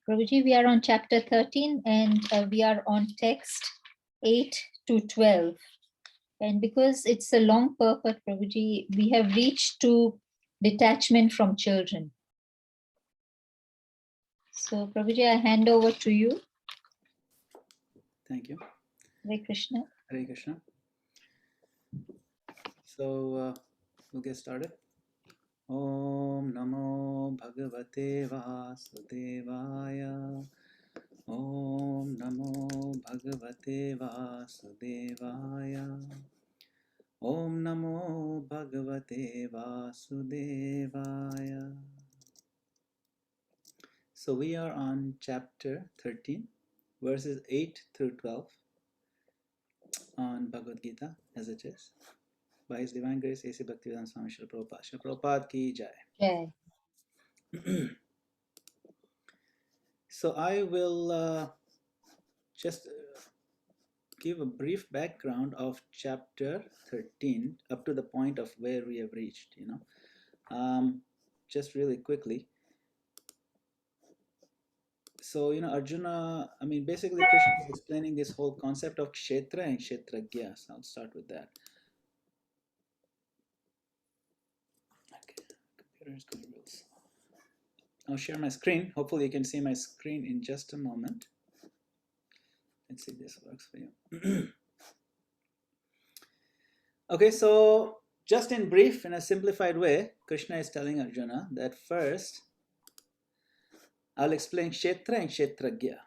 Prabhuji, we are on chapter 13 and we are on text 8 to 12. And because it's a long purport, Prabhuji, we have reached to detachment from children. So, Prabhuji, I hand over to you. Thank you. Hare Krishna. Hare Krishna. So we'll get started. Om Namo Bhagavate Vasudevaya. Om Namo Bhagavate Vasudevaya. Om Namo Bhagavate Vasudevaya. So we are on chapter 13, verses 8 through 12 on Bhagavad Gita as it is. By His Divine Grace, A.C. Bhaktivedanta Swami Srila Prabhupada. Srila Prabhupada ki jai. Jai. So I will just give a brief background of chapter 13 up to the point of where we have reached, just really quickly. So, Arjuna, basically Krishna is explaining this whole concept of Kshetra and Kshetragya. So I'll start with that. Okay, computer is going real slow. I'll share my screen. Hopefully you can see my screen in just a moment. Let's see if this works for you. Okay, so just in brief, in a simplified way, Krishna is telling Arjuna that first, I'll explain Kshetra and Kshetragya.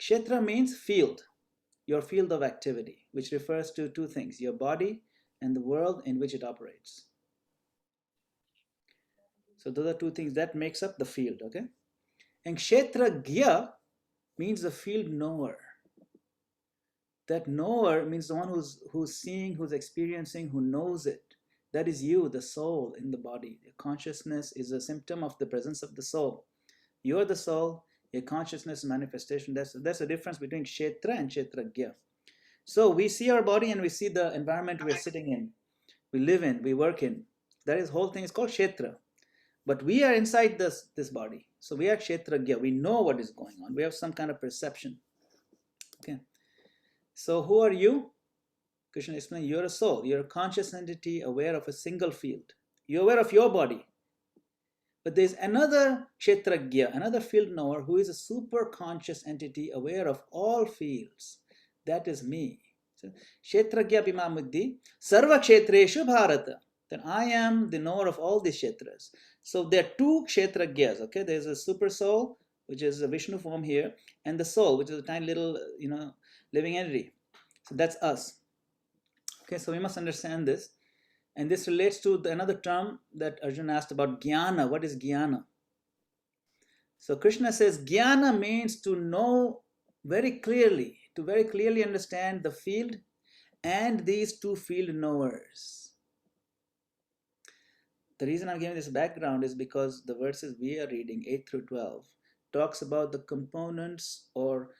Kshetra means field, your field of activity, which refers to two things, your body and the world in which it operates. So those are two things that makes up the field, okay? And Kshetragya means the field knower. That knower means the one who's seeing, who's experiencing, who knows it. That is you, the soul in the body. Your consciousness is a symptom of the presence of the soul. You are the soul, your consciousness manifestation. That's the difference between Kshetra and Kshetragya. So we see our body and we see the environment we're sitting in, we live in, we work in. That is whole thing is called Kshetra. But we are inside this body. So we are Kshetragya. We know what is going on. We have some kind of perception. Okay. So who are you? Krishna explained, you're a soul. You're a conscious entity aware of a single field. You're aware of your body. But there's another Kshetragya, another field knower who is a super conscious entity aware of all fields. That is me. So, Kshetragya Bhimamuddhi, Sarva Kshetreshu Bharata. Then I am the knower of all these Kshetras. So there are two Kshetragyas, okay? There's a super soul, which is a Vishnu form here, and the soul, which is a tiny little, living entity. So that's us. Okay, so we must understand this. And this relates to another term that Arjuna asked about, Jnana. What is Jnana? So Krishna says, Jnana means to know very clearly, to very clearly understand the field and these two field knowers. The reason I'm giving this background is because the verses we are reading, 8 through 12, talks about the components or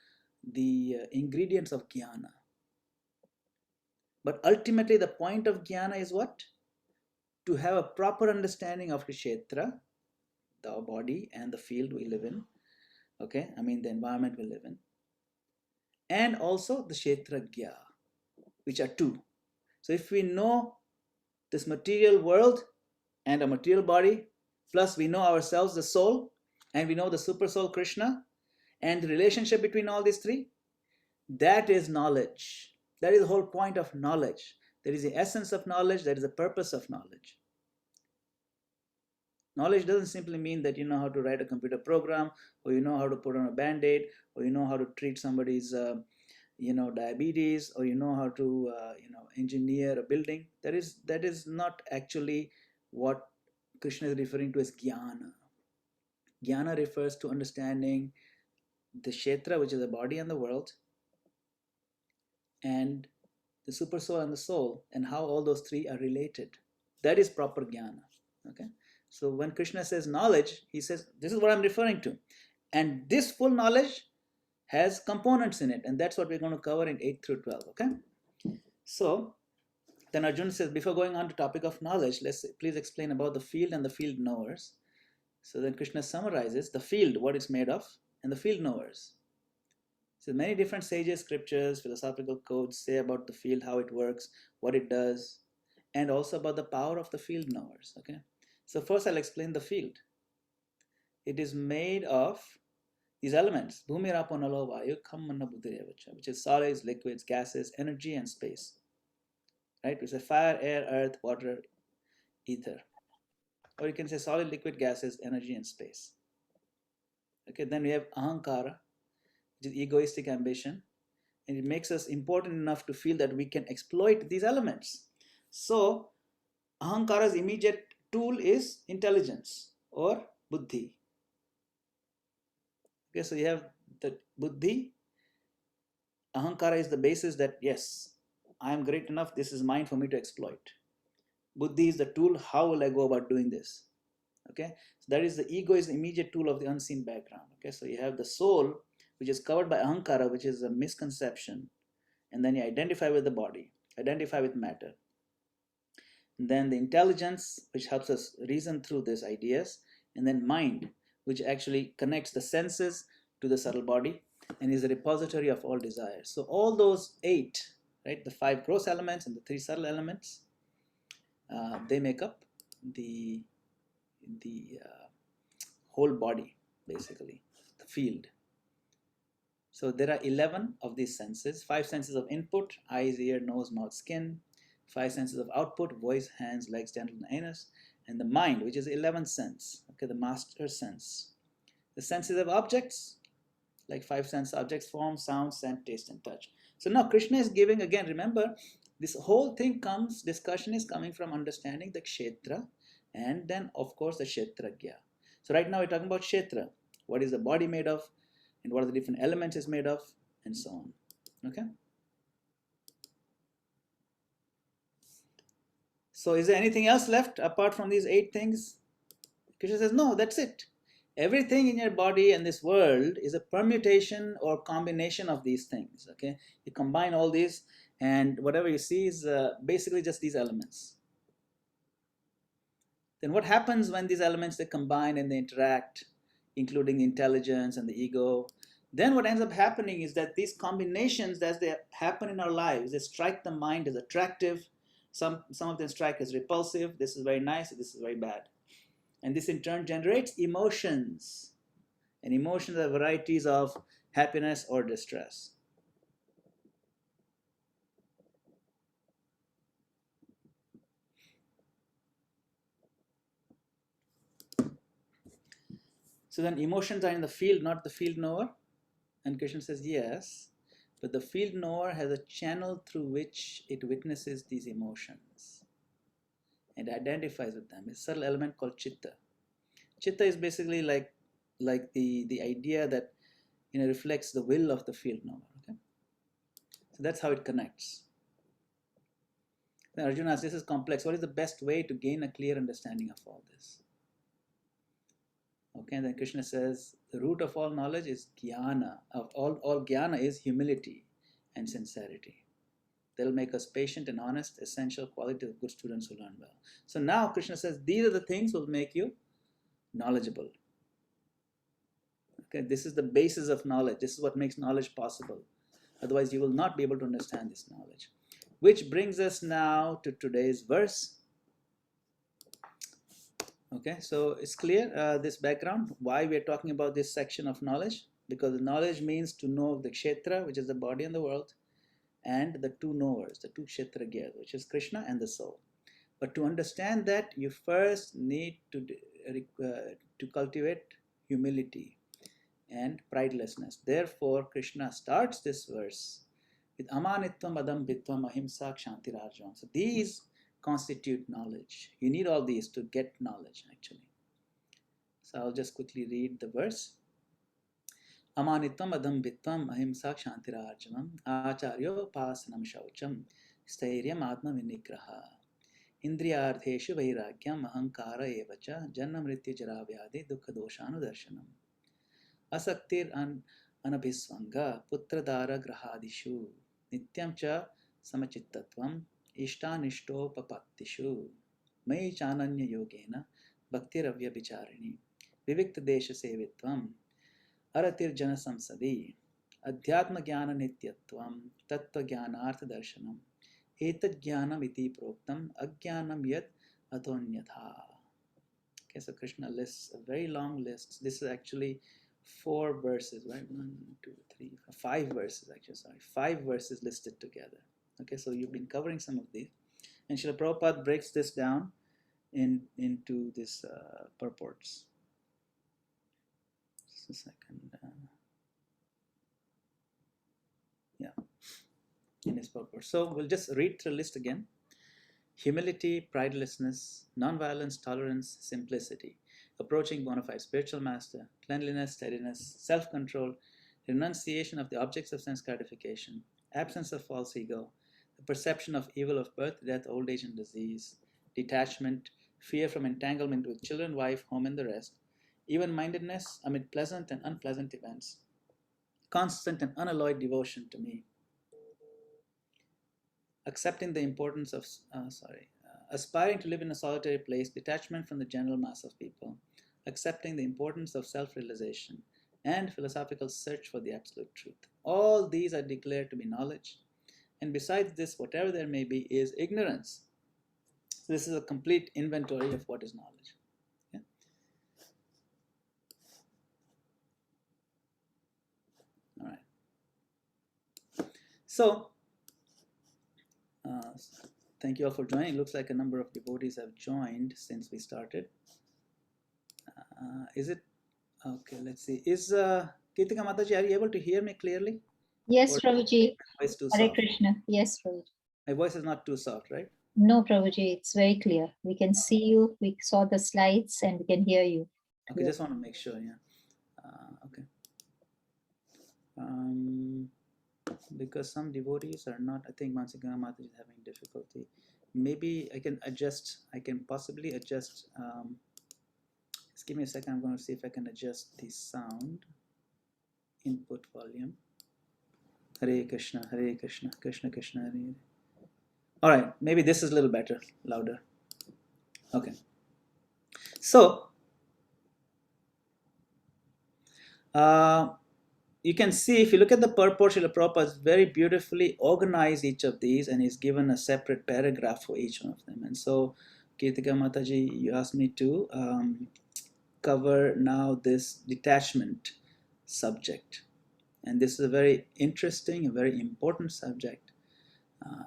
the ingredients of Jnana. But ultimately the point of Jnana is what? To have a proper understanding of Kshetra, the body and the field we live in, okay, the environment we live in, and also the Kshetragya, which are two. So if we know this material world and a material body, plus we know ourselves, the soul, and we know the super soul Krishna, and the relationship between all these three, that is knowledge. That is the whole point of knowledge. There is the essence of knowledge, there is the purpose of knowledge. Knowledge doesn't simply mean that you know how to write a computer program, or you know how to put on a band-aid, or you know how to treat somebody's diabetes, or you know how to engineer a building. That is not actually what Krishna is referring to as Jnana. Jnana refers to understanding the Kshetra, which is the body and the world, and the super soul and the soul, and how all those three are related. That is proper Jnana. Okay. So when Krishna says knowledge, he says, this is what I'm referring to. And this full knowledge has components in it. And that's what we're going to cover in 8 through 12. Okay. So then Arjuna says, before going on to topic of knowledge, let's please explain about the field and the field knowers. So then Krishna summarizes the field, what it's made of. and the field knowers. So many different sages, scriptures, philosophical codes say about the field, how it works, what it does, and also about the power of the field knowers. Okay. So first I'll explain the field. It is made of these elements, Bhumi Rapo Nalo Vayu Kham Manna Buddhi Revacha, which is solids, liquids, gases, energy, and space. Right? Which is fire, air, earth, water, ether. Or you can say solid, liquid, gases, energy, and space. Okay, then we have Ahankara, which is egoistic ambition. And it makes us important enough to feel that we can exploit these elements. So, Ahankara's immediate tool is intelligence or buddhi. Okay, so you have the buddhi. Ahankara is the basis that yes, I am great enough, this is mine for me to exploit. Buddhi is the tool, how will I go about doing this? Okay, so that is the ego is the immediate tool of the unseen background. Okay, so you have the soul, which is covered by Ahankara, which is a misconception. And then you identify with the body, identify with matter. And then the intelligence, which helps us reason through these ideas. And then mind, which actually connects the senses to the subtle body and is the repository of all desires. So all those 8, right, the 5 gross elements and the 3 subtle elements, they make up the whole body, basically, the field. So there are 11 of these senses, 5 senses of input, eyes, ear, nose, mouth, skin, 5 senses of output, voice, hands, legs, genitals, and anus, and the mind, which is 11th sense, okay, the master sense. The senses of objects, like 5 sense objects, form, sound, scent, taste, and touch. So now Krishna is giving, again, remember, this whole thing discussion is coming from understanding the kshetra, and then, of course, the kshetragya. So right now we're talking about kshetra. What is the body made of? And what are the different elements it's made of, and so on. Okay. So is there anything else left apart from these 8 things? Krishna says, no, that's it. Everything in your body and this world is a permutation or combination of these things. Okay, you combine all these, and whatever you see is basically just these elements. Then what happens when these elements they combine and they interact, including the intelligence and the ego? Then what ends up happening is that these combinations, as they happen in our lives, they strike the mind as attractive. Some of them strike as repulsive. This is very nice. This is very bad. And this in turn generates emotions. And emotions are varieties of happiness or distress. So then emotions are in the field, not the field knower. And Krishna says, yes, but the field knower has a channel through which it witnesses these emotions and identifies with them. It's a subtle element called chitta. Chitta is basically like the idea that reflects the will of the field knower. Okay, so that's how it connects. Then Arjuna asks, this is complex. What is the best way to gain a clear understanding of all this? Okay, and then Krishna says, the root of all knowledge is jnana. All jnana is humility and sincerity. They'll make us patient and honest, essential quality of good students who learn well. So now Krishna says, these are the things will make you knowledgeable. Okay, this is the basis of knowledge. This is what makes knowledge possible. Otherwise, you will not be able to understand this knowledge. Which brings us now to today's verse. Okay, so it's clear this background, why we're talking about this section of knowledge, because knowledge means to know the kshetra, which is the body and the world, and the 2 knowers, the 2 kshetragya, which is Krishna and the soul. But to understand that, you first need to cultivate humility and pridelessness. Therefore, Krishna starts this verse with amanitvam, adambhitvam, ahimsa, kshantirarjam. So these constitute knowledge. You need all these to get knowledge, actually. So I'll just quickly read the verse. Amanitvam, adambhitvam, ahimsa, kshantirarjamam, acharyo pasanam shaucham, stairyam atma vinigraha, indriyardheshu vairagyam, ahankara evacha, janna mrityu jara vyadi, dukkha doshanu darshanam. Asaktir anabhisvanga putradara grahadishu nityam cha samachitatvam ishtanishtopapatishu mai chananya yogena bhaktiravya bicharini vivikta desha sevitvam Aratir Jana Samsadi, Adhyatma Jnana Nityatvam, Tattva Jnanartha Darshanam, Etat Jnanam iti Proktam, Ajnanam Yat Atonyatha. Okay, so Krishna lists a very long list. This is actually 4 verses, right? 1, 2, 3, 5 verses actually, sorry. 5 verses listed together. Okay, so you've been covering some of these. And Srila Prabhupada breaks this down into this purports. Just a second. In his purport. So we'll just read through the list again. Humility, pridelessness, non-violence, tolerance, simplicity, approaching bona fide spiritual master, cleanliness, steadiness, self-control, renunciation of the objects of sense gratification, absence of false ego, the perception of evil of birth, death, old age, and disease, detachment, fear from entanglement with children, wife, home, and the rest, even-mindedness amid pleasant and unpleasant events, constant and unalloyed devotion to me, accepting the importance of, aspiring to live in a solitary place, detachment from the general mass of people, accepting the importance of self-realization, and philosophical search for the absolute truth. All these are declared to be knowledge, and besides this, whatever there may be is ignorance. So this is a complete inventory of what is knowledge. Yeah? All right. So, thank you all for joining. It looks like a number of devotees have joined since we started. Is it okay? Let's see. Is Kirtika Mataji, are you able to hear me clearly? Yes, Or Prabhuji. my voice too Hare soft? Krishna. Yes, Prabhuji. My voice is not too soft, right? No, Prabhuji, it's very clear. We can see you, we saw the slides, and we can hear you. Okay, just want to make sure. Yeah. Okay. Because some devotees are not. I think Mansika Mataji is having difficulty. Maybe I can adjust. I can possibly adjust. Just give me a second. I'm going to see if I can adjust the sound input volume. Hare Krishna, Hare Krishna, Krishna Krishna, Hare Hare. All right, maybe this is a little better, louder. Okay. So, you can see if you look at the purport, Srila Prabhupada has very beautifully organized each of these, and he's given a separate paragraph for each one of them. And so, Kirtika Mataji, you asked me to cover now this detachment subject. And this is a very interesting, a very important subject.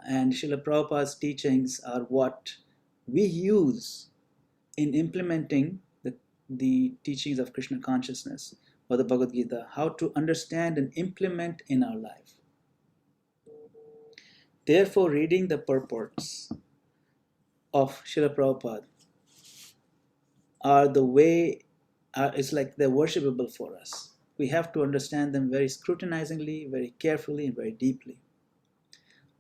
And Srila Prabhupada's teachings are what we use in implementing the teachings of Krishna consciousness or the Bhagavad Gita, how to understand and implement in our life. Therefore, reading the purports of Srila Prabhupada are the way, it's like they're worshipable for us. We have to understand them very scrutinizingly, very carefully, and very deeply.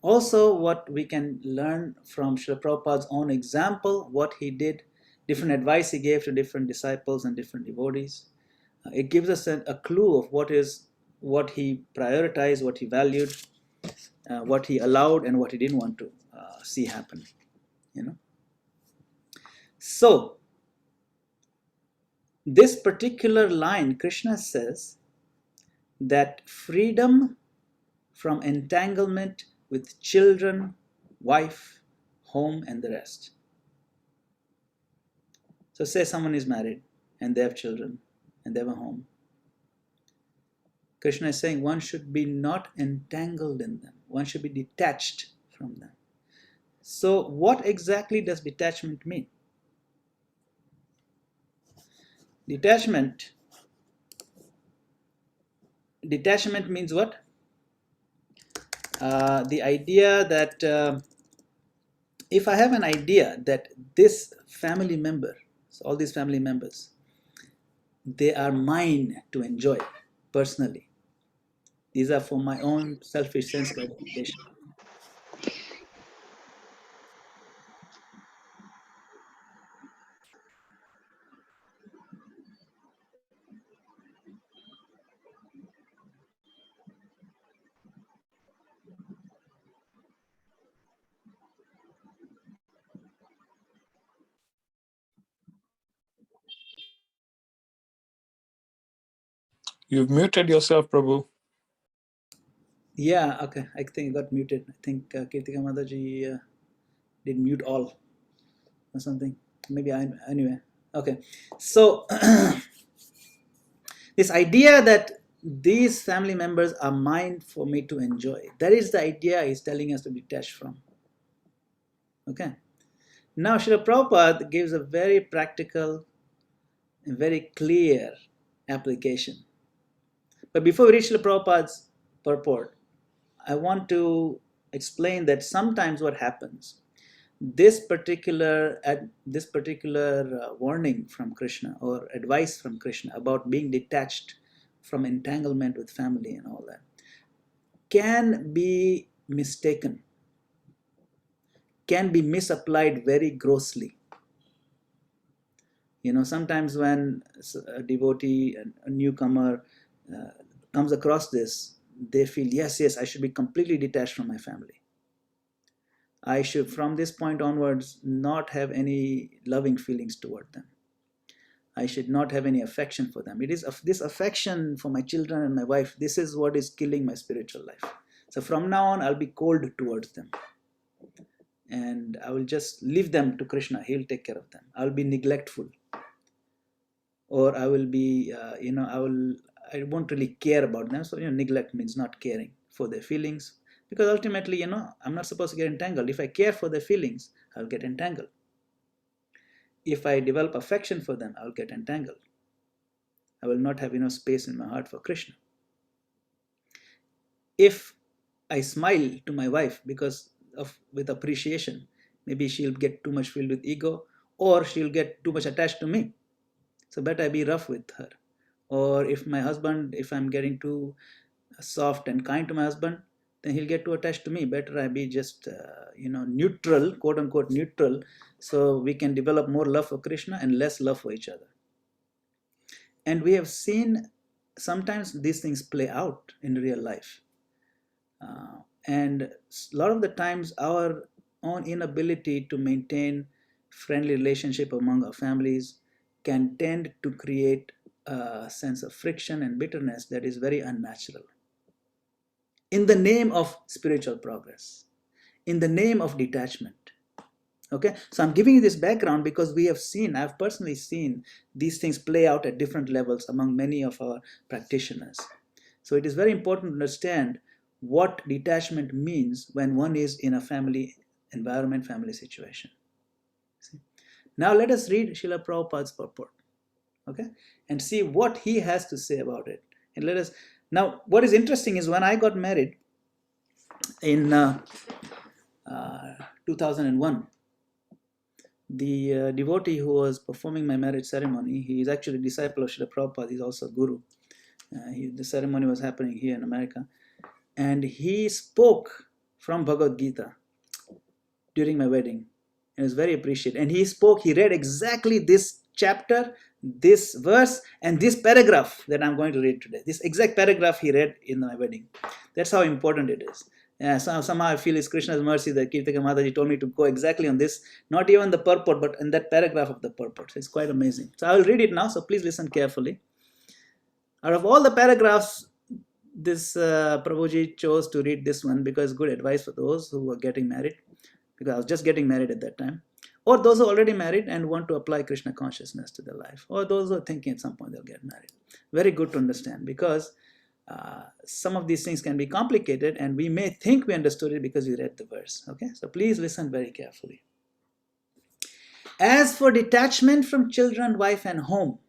Also, what we can learn from Srila Prabhupada's own example, what he did, different advice he gave to different disciples and different devotees. It gives us a clue of what he prioritized, what he valued, what he allowed, and what he didn't want to see happen. So, this particular line, Krishna says that freedom from entanglement with children, wife, home, and the rest. So say someone is married and they have children and they have a home. Krishna is saying one should be not entangled in them. One should be detached from them. So what exactly does detachment mean? Detachment means what? The idea that if I have an idea that this family member, so all these family members, they are mine to enjoy personally. These are for my own selfish sense gratification. You've muted yourself, Prabhu. Yeah, okay. I think it got muted. I think Kirtika Mataji did mute all or something. Maybe anyway. Okay. So this idea that these family members are mine for me to enjoy, that is the idea he's telling us to detach from. Okay. Now, Srila Prabhupada gives a very practical and very clear application. But before we reach Srila Prabhupada's purport, I want to explain that sometimes what happens, this particular warning from Krishna or advice from Krishna about being detached from entanglement with family and all that can be mistaken, can be misapplied very grossly. Sometimes when a devotee, a newcomer comes across this, they feel, yes, I should be completely detached from my family. I should, from this point onwards, not have any loving feelings toward them. I should not have any affection for them. It is this affection for my children and my wife, this is what is killing my spiritual life. So from now on, I'll be cold towards them. And I will just leave them to Krishna. He'll take care of them. I'll be neglectful. Or I will be, I won't really care about them. So, neglect means not caring for their feelings. Because ultimately, I'm not supposed to get entangled. If I care for their feelings, I'll get entangled. If I develop affection for them, I'll get entangled. I will not have enough space in my heart for Krishna. If I smile to my wife with appreciation, maybe she'll get too much filled with ego, or she'll get too much attached to me. So better I be rough with her. Or if I'm getting too soft and kind to my husband, then he'll get too attached to me. Better I be just neutral, quote unquote neutral, so we can develop more love for Krishna and less love for each other. And we have seen sometimes these things play out in real life. And a lot of the times our own inability to maintain friendly relationship among our families can tend to create a sense of friction and bitterness that is very unnatural. In the name of spiritual progress, in the name of detachment. Okay, so I'm giving you this background because I've personally seen these things play out at different levels among many of our practitioners. So it is very important to understand what detachment means when one is in a family environment, family situation. See? Now let us read Srila Prabhupada's purport, okay, and see what he has to say about it. And now what is interesting is when I got married in 2001, the devotee who was performing my marriage ceremony, he is actually a disciple of Srila Prabhupada, he's also a guru. The ceremony was happening here in America. And he spoke from Bhagavad Gita during my wedding. It was very appreciated. And he read exactly this chapter, this verse, and this paragraph that I'm going to read today. This exact paragraph he read in my wedding. That's how important it is. Somehow I feel it's Krishna's mercy that Kirtika Mataji told me to go exactly on this, not even the purport, but in that paragraph of the purport. So it's quite amazing. So I will read it now, so please listen carefully. Out of all the paragraphs, this Prabhuji chose to read this one because good advice for those who are getting married, because I was just getting married at that time, or those who are already married and want to apply Krishna consciousness to their life, or those who are thinking at some point they'll get married. Very good to understand, because some of these things can be complicated and we may think we understood it because we read the verse. Okay, so please listen very carefully. As for detachment from children, wife and home,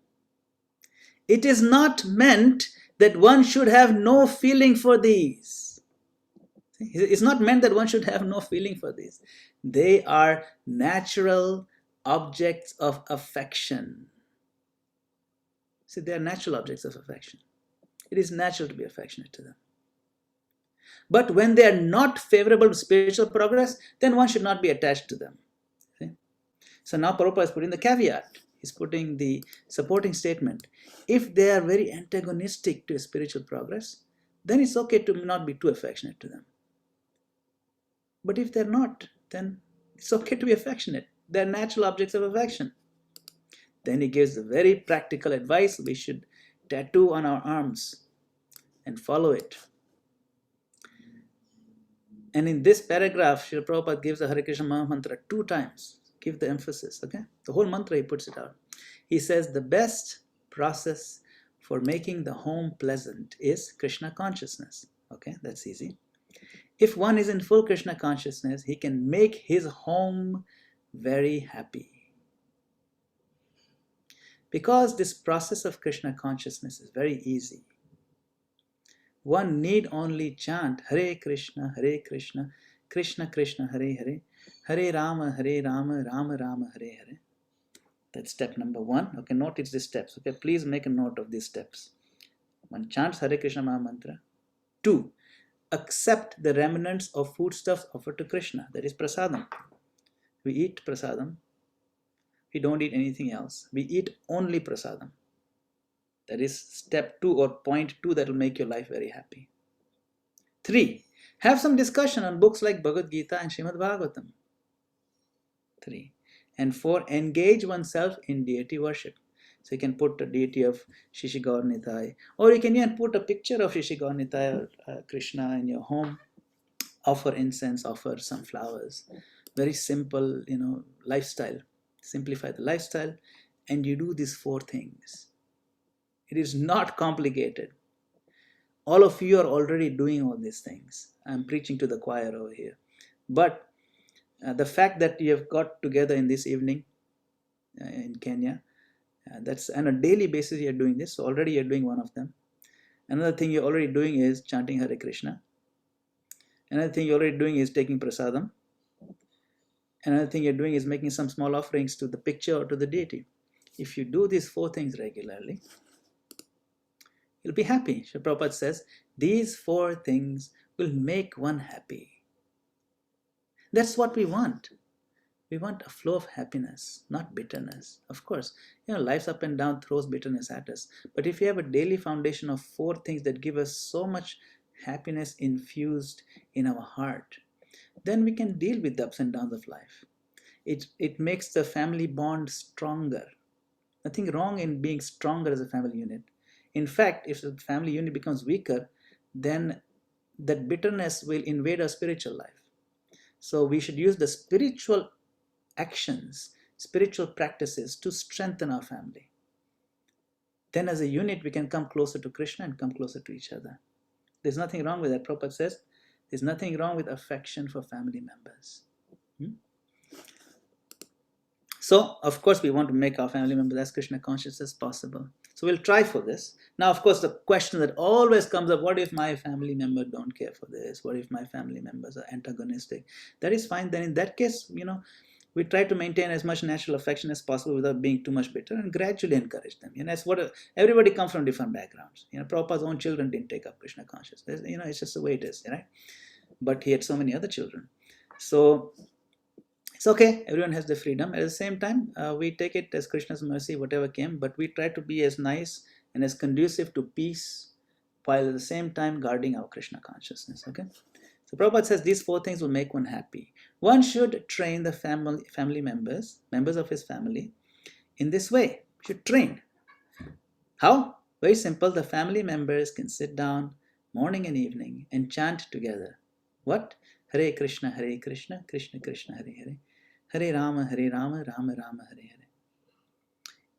it is not meant that one should have no feeling for these. It's not meant that one should have no feeling for these. They are natural objects of affection. See, they are natural objects of affection. It is natural to be affectionate to them. But when they are not favorable to spiritual progress, then one should not be attached to them. See? So now Prabhupada is putting the caveat. He's putting the supporting statement. If they are very antagonistic to spiritual progress, then it's okay to not be too affectionate to them. But if they're not, then it's okay to be affectionate. They're natural objects of affection. Then he gives the very practical advice. We should tattoo on our arms and follow it. And in this paragraph, Srila Prabhupada gives the Hare Krishna Maha Mantra 2 times. Give the emphasis, okay? The whole mantra he puts it out. He says the best process for making the home pleasant is Krishna consciousness. Okay, that's easy. If one is in full Krishna consciousness, he can make his home very happy. Because this process of Krishna consciousness is very easy, one need only chant Hare Krishna, Krishna Krishna, Hare Hare, Hare Rama, Rama Rama, Hare Hare. That's step number 1. Okay, note it's the steps. Okay, please make a note of these steps. One chants Hare Krishna Maha Mantra. 2, accept the remnants of foodstuffs offered to Krishna. That is prasadam. We eat prasadam. We don't eat anything else. We eat only prasadam. That is step 2 or point 2 that will make your life very happy. 3, have some discussion on books like Bhagavad Gita and Srimad Bhagavatam. 3. And 4, engage oneself in deity worship. So you can put a deity of Shishi Gaur Nitai, or you can even put a picture of Shishi Gaur Nitai or Krishna in your home. Offer incense, offer some flowers. Very simple, lifestyle. Simplify the lifestyle, and you do these 4 things. It is not complicated. All of you are already doing all these things. I'm preaching to the choir over here. But the fact that you have got together in this evening in Kenya, that's on a daily basis you're doing this. So already you're doing one of them. Another thing you're already doing is chanting Hare Krishna. Another thing you're already doing is taking prasadam. Another thing you're doing is making some small offerings to the picture or to the deity. If you do these 4 things regularly, you'll be happy. Srila Prabhupada says, these 4 things will make one happy. That's what we want. We want a flow of happiness, not bitterness. Of course, life's up and down throws bitterness at us. But if you have a daily foundation of 4 things that give us so much happiness infused in our heart, then we can deal with the ups and downs of life. It makes the family bond stronger. Nothing wrong in being stronger as a family unit. In fact, if the family unit becomes weaker, then that bitterness will invade our spiritual life. So we should use the spiritual actions, spiritual practices to strengthen our family. Then as a unit, we can come closer to Krishna and come closer to each other. There's nothing wrong with that. Prabhupada says, there's nothing wrong with affection for family members. So, of course, we want to make our family members as Krishna conscious as possible. So we'll try for this. Now, of course, the question that always comes up, what if my family member don't care for this? What if my family members are antagonistic? That is fine. Then in that case, we try to maintain as much natural affection as possible without being too much bitter and gradually encourage them. That's what everybody comes from different backgrounds. Prabhupada's own children didn't take up Krishna consciousness. It's just the way it is, right? But he had so many other children. So it's okay. Everyone has the freedom. At the same time, we take it as Krishna's mercy, whatever came, but we try to be as nice and as conducive to peace while at the same time guarding our Krishna consciousness, okay? So Prabhupada says these 4 things will make one happy. One should train the family members of his family in this way. Should train. How? Very simple. The family members can sit down morning and evening and chant together. What? Hare Krishna, Krishna Krishna, Hare Hare. Hare Rama, Rama Rama, Hare Hare.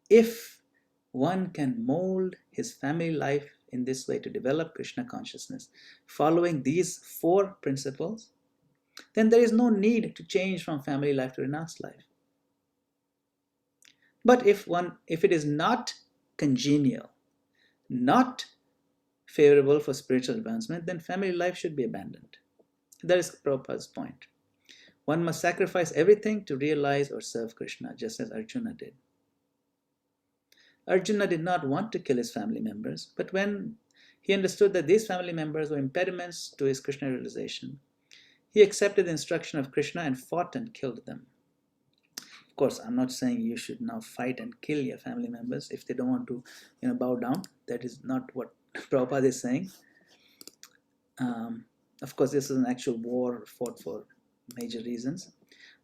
If one can mold his family life in this way to develop Krishna consciousness, following these 4 principles, then there is no need to change from family life to renounced life. But if it is not congenial, not favorable for spiritual advancement, then family life should be abandoned. That is Prabhupada's point. One must sacrifice everything to realize or serve Krishna, just as Arjuna did. Arjuna did not want to kill his family members, but when he understood that these family members were impediments to his Krishna realization, he accepted the instruction of Krishna and fought and killed them. Of course, I'm not saying you should now fight and kill your family members if they don't want to bow down. That is not what Prabhupada is saying. Of course, this is an actual war fought for major reasons.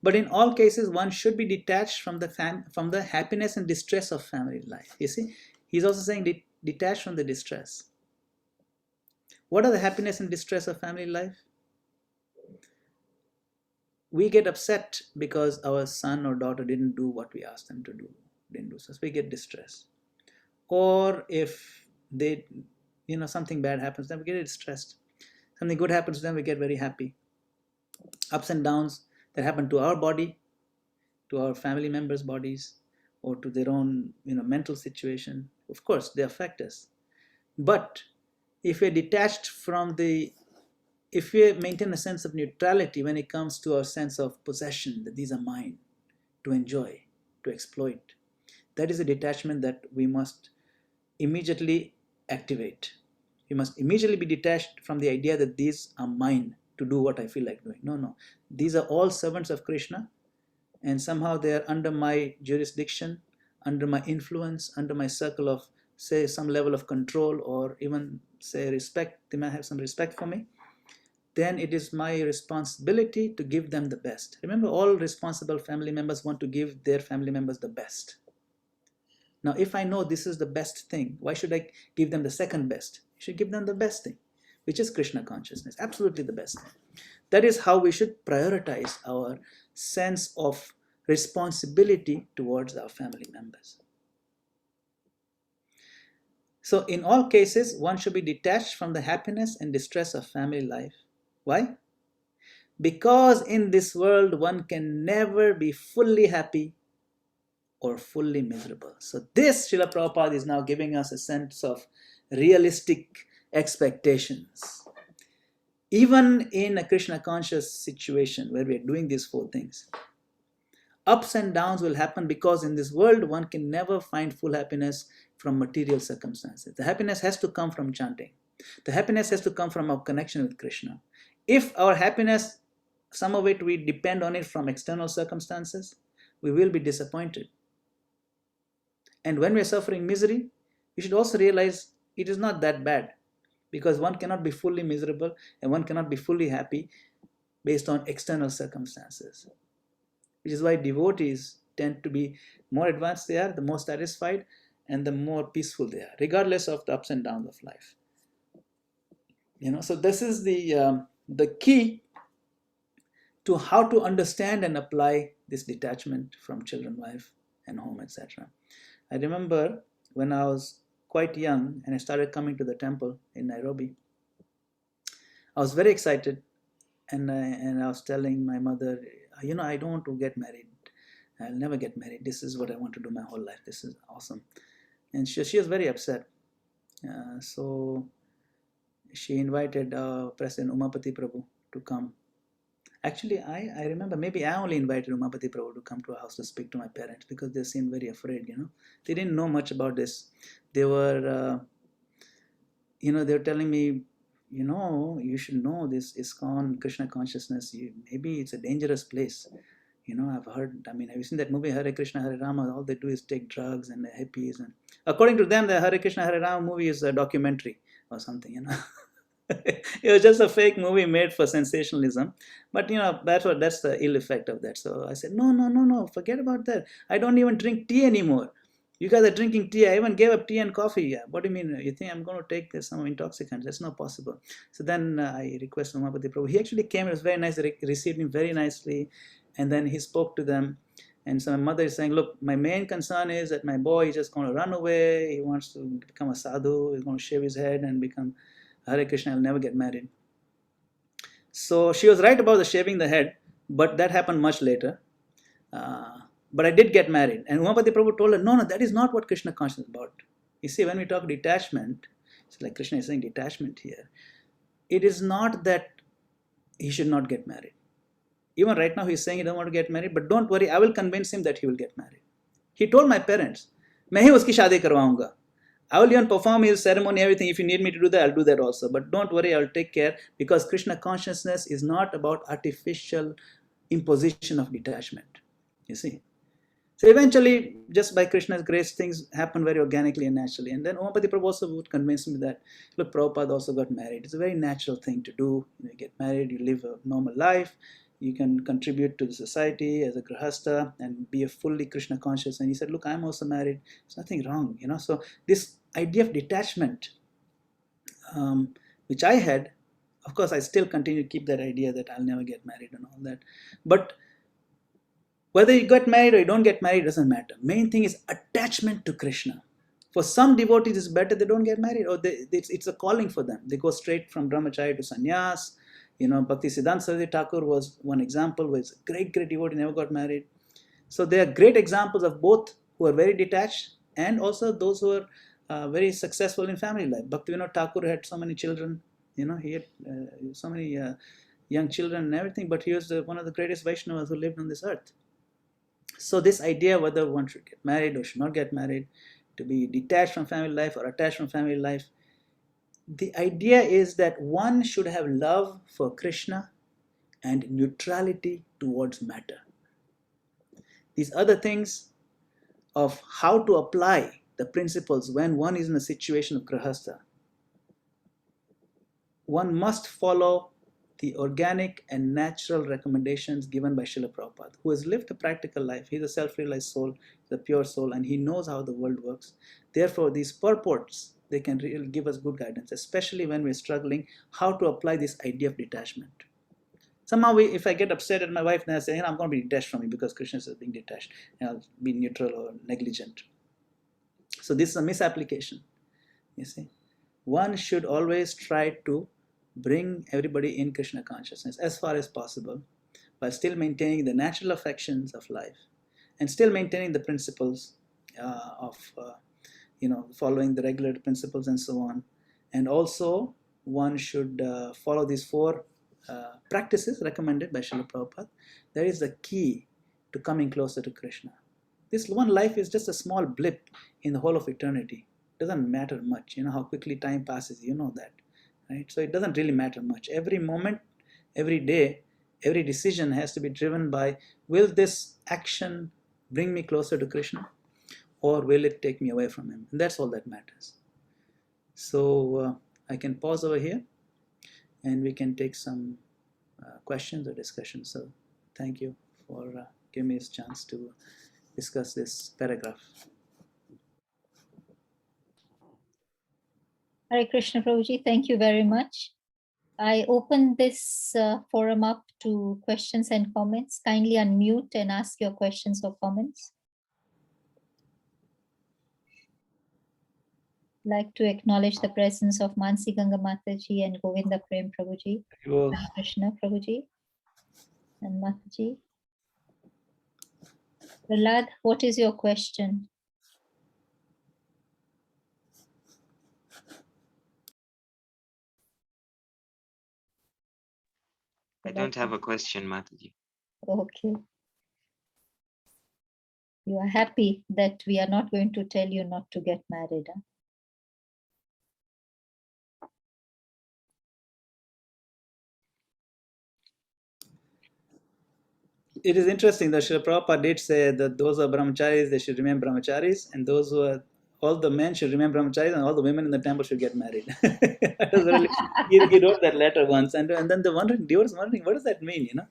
But in all cases, one should be detached from the happiness and distress of family life. You see, he's also saying detached from the distress. What are the happiness and distress of family life? We get upset because our son or daughter didn't do what we asked them to do, didn't do so we get distressed. Or if they, something bad happens, then we get distressed. Something good happens to them, we get very happy. Ups and downs that happen to our body, to our family members' bodies, or to their own mental situation, of course they affect us. But if we're detached from if we maintain a sense of neutrality when it comes to our sense of possession, that these are mine, to enjoy, to exploit, that is a detachment that we must immediately activate. We must immediately be detached from the idea that these are mine to do what I feel like doing. No. These are all servants of Krishna, and somehow they are under my jurisdiction, under my influence, under my circle of, say, some level of control, or even, say, respect. They might have some respect for me. Then it is my responsibility to give them the best. Remember, all responsible family members want to give their family members the best. Now, if I know this is the best thing, why should I give them the second best? You should give them the best thing, which is Krishna consciousness, absolutely the best thing. That is how we should prioritize our sense of responsibility towards our family members. So in all cases, one should be detached from the happiness and distress of family life. Why? Because in this world, one can never be fully happy or fully miserable. So this, Srila Prabhupada is now giving us a sense of realistic expectations. Even in a Krishna conscious situation where we are doing these four things, ups and downs will happen, because in this world one can never find full happiness from material circumstances. The happiness has to come from chanting. The happiness has to come from our connection with Krishna. If our happiness, some of it we depend on it from external circumstances, we will be disappointed. And when we are suffering misery, we should also realize it is not that bad, because one cannot be fully miserable and one cannot be fully happy based on external circumstances. Which is why devotees tend to be more advanced they are, the more satisfied and the more peaceful they are, regardless of the ups and downs of life. So this is the key to how to understand and apply this detachment from children, wife, and home, etc. I remember when I was quite young and I started coming to the temple in Nairobi, I was very excited, and I was telling my mother, I don't want to get married. I'll never get married. This is what I want to do my whole life. This is awesome. And she was very upset. So she invited President Umapati Prabhu to come. Actually, I remember maybe I only invited Umapati Prabhu to come to our house to speak to my parents, because they seemed very afraid, They didn't know much about this. They were, they were telling me, you should know this ISKCON, Krishna consciousness. Maybe it's a dangerous place. I've heard, have you seen that movie, Hare Krishna, Hare Rama? All they do is take drugs and they're hippies. And according to them, the Hare Krishna, Hare Rama movie is a documentary or something, It was just a fake movie made for sensationalism. But, that's the ill effect of that. So I said, no, forget about that. I don't even drink tea anymore. You guys are drinking tea. I even gave up tea and coffee. Yeah. What do you mean? You think I'm going to take some intoxicants? That's not possible. So then I requested Umapati Prabhu. He actually came. It was very nice. They received him very nicely. And then he spoke to them. And so my mother is saying, look, my main concern is that my boy is just going to run away. He wants to become a sadhu. He's going to shave his head and become Hare Krishna. I'll never get married. So she was right about the shaving the head. But that happened much later. But I did get married. And Umapati Prabhu told her, no, that is not what Krishna consciousness is about. You see, when we talk detachment, it's like Krishna is saying detachment here. It is not that he should not get married. Even right now he's saying he doesn't want to get married, but don't worry, I will convince him that he will get married. He told my parents, मैं ही उसकी शादी करवाऊंगा. I will even perform his ceremony, everything. If you need me to do that, I'll do that also. But don't worry, I'll take care, because Krishna consciousness is not about artificial imposition of detachment. You see? So eventually, just by Krishna's grace, things happen very organically and naturally. And then Umapati Prabhu also would convince me that, look, Prabhupada also got married. It's a very natural thing to do. You get married, you live a normal life, you can contribute to the society as a grihastha and be a fully Krishna conscious. And he said, look, I'm also married. There's nothing wrong, you know. So this idea of detachment, which I had, of course, I still continue to keep that idea that I'll never get married and all that. But whether you get married or you don't get married doesn't matter. Main thing is attachment to Krishna. For some devotees, it's better they don't get married, or it's a calling for them. They go straight from brahmacharya to sannyas. You know, Bhakti Siddhanta Saraswati Thakur was one example, where it's a great devotee, never got married. So there are great examples of both who are very detached and also those who are very successful in family life. Bhaktivinoda Thakur had so many children, you know, he had so many young children and everything, but he was one of the greatest Vaishnavas who lived on this earth. So this idea whether one should get married or should not get married, to be detached from family life or attached from family life, the idea is that one should have love for Krishna and neutrality towards matter. These other things of how to apply the principles when one is in a situation of grihastha, one must follow the organic and natural recommendations given by Srila Prabhupada, who has lived a practical life. He's a self-realized soul, the pure soul, and he knows how the world works. Therefore, these purports, they can really give us good guidance, especially when we're struggling how to apply this idea of detachment. Somehow, if I get upset at my wife, then I say, I'm going to be detached from you because Krishna is being detached, and I'll be neutral or negligent. So this is a misapplication, you see. One should always try to bring everybody in Krishna consciousness as far as possible, while still maintaining the natural affections of life and still maintaining the principles of following the regular principles and so on. And also one should follow these four practices recommended by Srila Prabhupada. That is the key to coming closer to Krishna. This one life is just a small blip in the whole of eternity. It doesn't matter much. You know how quickly time passes, you know that. Right? So it doesn't really matter much. Every moment, every day, every decision has to be driven by, will this action bring me closer to Krishna, or will it take me away from him? And that's all that matters. So I can pause over here and we can take some questions or discussions. So thank you for giving me this chance to discuss this paragraph. Hare Krishna Prabhuji, thank you very much. I open this forum up to questions and comments. Kindly unmute and ask your questions or comments. Like to acknowledge the presence of Mansi Ganga Mataji and Govinda Prem Prabhuji, Hare Krishna Prabhuji and Mataji. Prahlad, what is your question? I don't have a question, Mataji. Okay. You are happy that we are not going to tell you not to get married, huh? It is interesting that Srila Prabhupada did say that those who are brahmacharis, they should remain brahmacharis, and those who are, all the men should remain brahmacharis, and all the women in the temple should get married. He wrote that letter once, and then the devotees wondering, what does that mean, you know?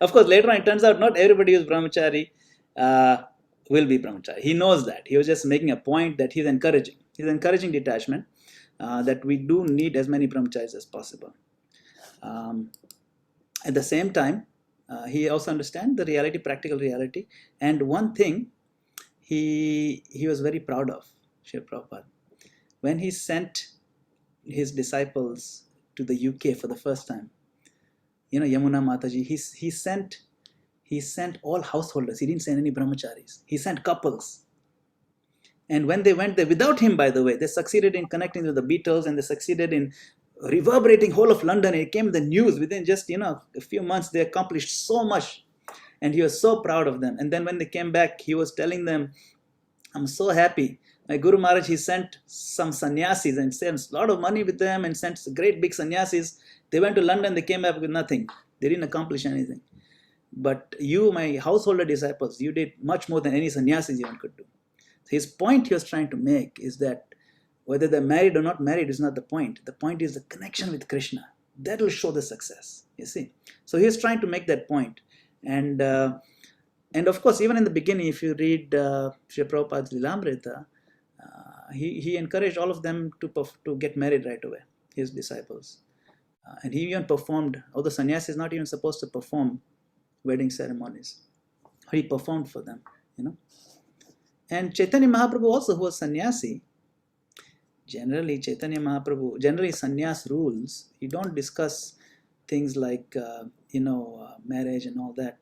Of course, later on, it turns out not everybody who's brahmachari will be brahmachari. He knows that. He was just making a point that he's encouraging. He's encouraging detachment, that we do need as many brahmacharis as possible. At the same time, he also understands the reality, practical reality. And one thing he was very proud of, Srila Prabhupada, when he sent his disciples to the UK for the first time, you know, Yamuna Mataji, he sent all householders. He didn't send any brahmacharis. He sent couples. And when they went there, without him, by the way, they succeeded in connecting to the Beatles, and they succeeded in reverberating whole of London. It came the news within just, a few months. They accomplished so much, and he was so proud of them. And then when they came back, he was telling them, I'm so happy. My Guru Maharaj, he sent some sannyasis and sent a lot of money with them and sent great big sannyasis. They went to London, they came back with nothing. They didn't accomplish anything. But you, my householder disciples, you did much more than any sannyasis even could do. His point he was trying to make is that whether they're married or not married is not the point. The point is the connection with Krishna. That will show the success, you see. So he's trying to make that point. And of course, even in the beginning, if you read Srila Prabhupada's Lilamrita, he encouraged all of them to get married right away, his disciples. And he even performed, although sannyasi is not even supposed to perform wedding ceremonies, he performed for them, you know. And Chaitanya Mahaprabhu also, who was sannyasi, generally sannyas rules, you don't discuss things like, marriage and all that.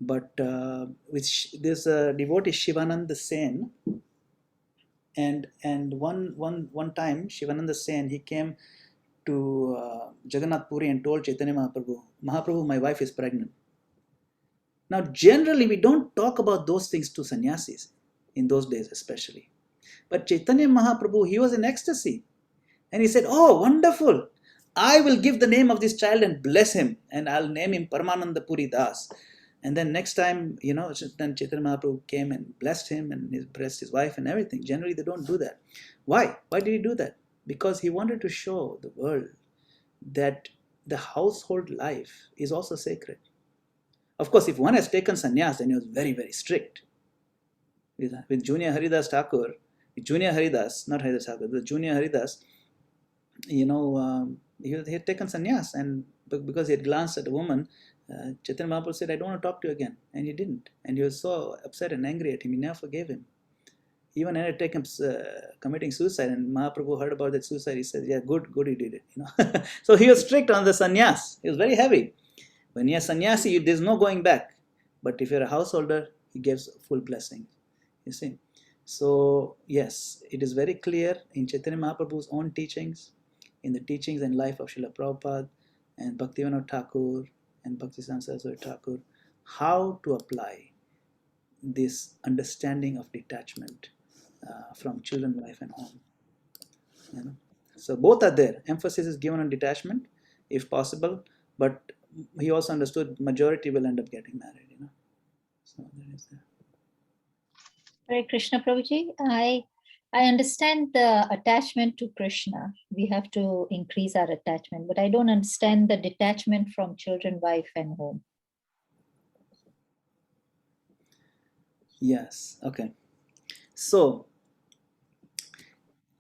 But there's a devotee, Shivananda Sen, and one time Shivananda Sen, he came to Jagannath Puri and told Chaitanya Mahaprabhu, my wife is pregnant. Now generally we don't talk about those things to sannyasis in those days especially. But Chaitanya Mahaprabhu, he was in ecstasy. And he said, oh, wonderful. I will give the name of this child and bless him. And I'll name him Paramananda Puri Das. And then next time, then Chaitanya Mahaprabhu came and blessed him and blessed his wife and everything. Generally, they don't do that. Why? Why did he do that? Because he wanted to show the world that the household life is also sacred. Of course, if one has taken sannyas, then he was very, very strict. With Junior Haridas Thakur, Junior Haridas, not Haridas Thakur, the Junior Haridas, he had taken sannyas, and because he had glanced at a woman, Chaitanya Mahaprabhu said, I don't want to talk to you again. And he didn't. And he was so upset and angry at him, he never forgave him. Even when I take him committing suicide, and Mahaprabhu heard about that suicide, he said, yeah, good he did it. So he was strict on the sannyas. He was very heavy. When you're a sannyasi, there's no going back. But if you're a householder, he gives full blessing. You see. So yes, it is very clear in Chaitanya Mahaprabhu's own teachings, in the teachings and life of Srila Prabhupada and Bhaktivinoda Thakur and Bhaktisiddhanta Saraswati Thakur, how to apply this understanding of detachment from children, wife, and home. So both are there. Emphasis is given on detachment, if possible, but he also understood majority will end up getting married. So there is that. Hare Krishna Prabhuji, I understand the attachment to Krishna. We have to increase our attachment, but I don't understand the detachment from children, wife, and home. Yes, okay. So,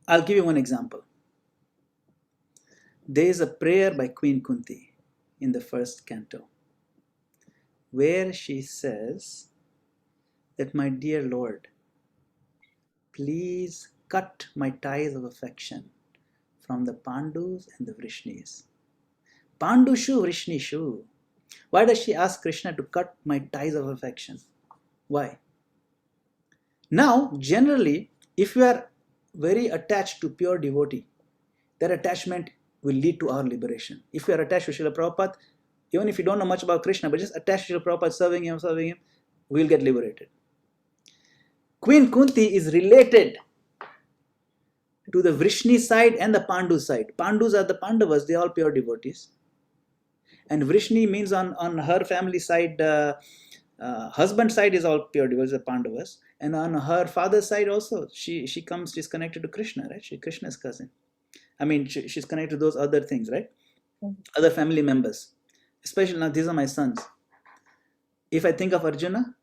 I'll give you one example. There is a prayer by Queen Kunti in the first canto, where she says that, my dear Lord, please cut my ties of affection from the Pandus and the Vrishnis. Pandushu, Vrishnishu. Why does she ask Krishna to cut my ties of affection? Why? Now, generally, if you are very attached to pure devotee, that attachment will lead to our liberation. If you are attached to Srila Prabhupada, even if you don't know much about Krishna, but just attached to Srila Prabhupada, serving him, we'll get liberated. Queen Kunti is related to the Vrishni side and the Pandu side. Pandus are the Pandavas, they are all pure devotees. And Vrishni means on her family side, husband side is all pure devotees, the Pandavas. And on her father's side also, she's connected to Krishna, right? She's Krishna's cousin. I mean, she's connected to those other things, right? Other family members. Especially now, these are my sons. If I think of Arjuna,